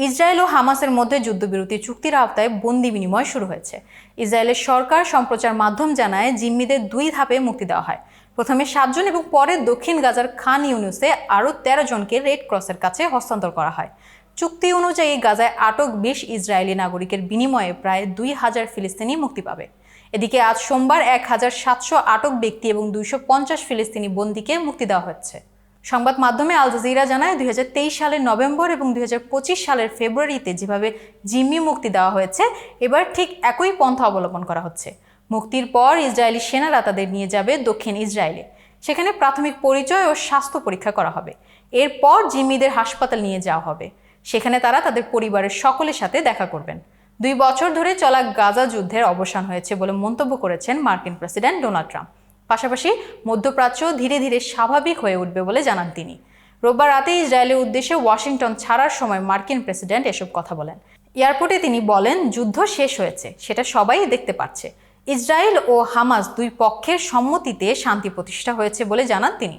Israel ও হামাসের মধ্যে যুদ্ধবিরতি চুক্তির আওতায় বন্দি বিনিময় শুরু হয়েছে। ইসরায়েলের সরকার সম্প্রচার মাধ্যম জানায় জিম্মিদের 2 ধাপে মুক্তি দেওয়া হয়। প্রথমে 7 জন এবং পরে দক্ষিণ গাজার খান ইউনুসে আরও 13 জনকে রেড ক্রসের কাছে হস্তান্তর করা হয়। চুক্তি অনুযায়ী গাজায় আটক 20 ইসরায়েলি নাগরিকের বিনিময়ে প্রায় 2000 ফিলিস্তিনি মুক্তি পাবে। এদিকে আজ সোমবার 1700 আটক ব্যক্তি এবং 250 ফিলিস্তিনি বন্দীকে মুক্তি দেওয়া হচ্ছে। সংবাদ মাধ্যমে আল জাজিরা জানায় 2023 সালের নভেম্বর এবং 2025 সালের ফেব্রুয়ারিতে যেভাবে জিম্মি মুক্তি দেওয়া হয়েছে, এবার ঠিক একই পন্থা অবলম্বন করা হচ্ছে। মুক্তির পর ইসরায়েলি সেনারা তাদের নিয়ে যাবে দক্ষিণ ইসরায়েলে। সেখানে প্রাথমিক পরিচয় ও স্বাস্থ্য পরীক্ষা করা হবে। এরপর জিম্মিদের হাসপাতাল নিয়ে যাওয়া হবে। সেখানে তারা তাদের পরিবারের সকলের সাথে দেখা করবেন। 2 বছর ধরে চলা গাজা যুদ্ধের অবসান হয়েছে বলে মন্তব্য করেছেন মার্কিন প্রেসিডেন্ট ডোনাল্ড ট্রাম্প। পাশাপাশি মধ্যপ্রাচ্য ধীরে ধীরে স্বাভাবিক হয়ে উঠবে বলে জানান তিনি। রোববার রাতে ইসরায়েলের উদ্দেশ্যে ওয়াশিংটন ছাড়ার সময় মার্কিন প্রেসিডেন্ট এসব কথা বলেন। এয়ারপোর্টে তিনি বলেন, যুদ্ধ শেষ হয়েছে, সেটা সবাই দেখতে পাচ্ছে। ইসরায়েল ও হামাস 2 পক্ষের সম্মতিতে শান্তি প্রতিষ্ঠা হয়েছে বলে জানান তিনি।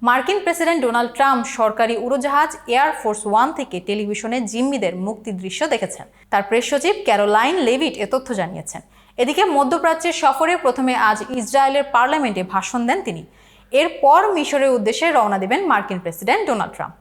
মার্কিন প্রেসিডেন্ট ডোনাল্ড ট্রাম্প সরকারি উড়োজাহাজ এয়ার ফোর্স 1 থেকে টেলিভিশনে জিম্মিদের মুক্তির দৃশ্য দেখেছেন। তার প্রেস সচিব ক্যারোলাইন লেভিট এ তথ্য জানিয়েছেন। এদিকে মধ্যপ্রাচ্যের সফরে প্রথমে আজ ইসরায়েলের পার্লামেন্টে ভাষণ দেন তিনি। এরপর মিশরের উদ্দেশ্যে রওনা দেবেন মার্কিন প্রেসিডেন্ট ডোনাল্ড ট্রাম্প।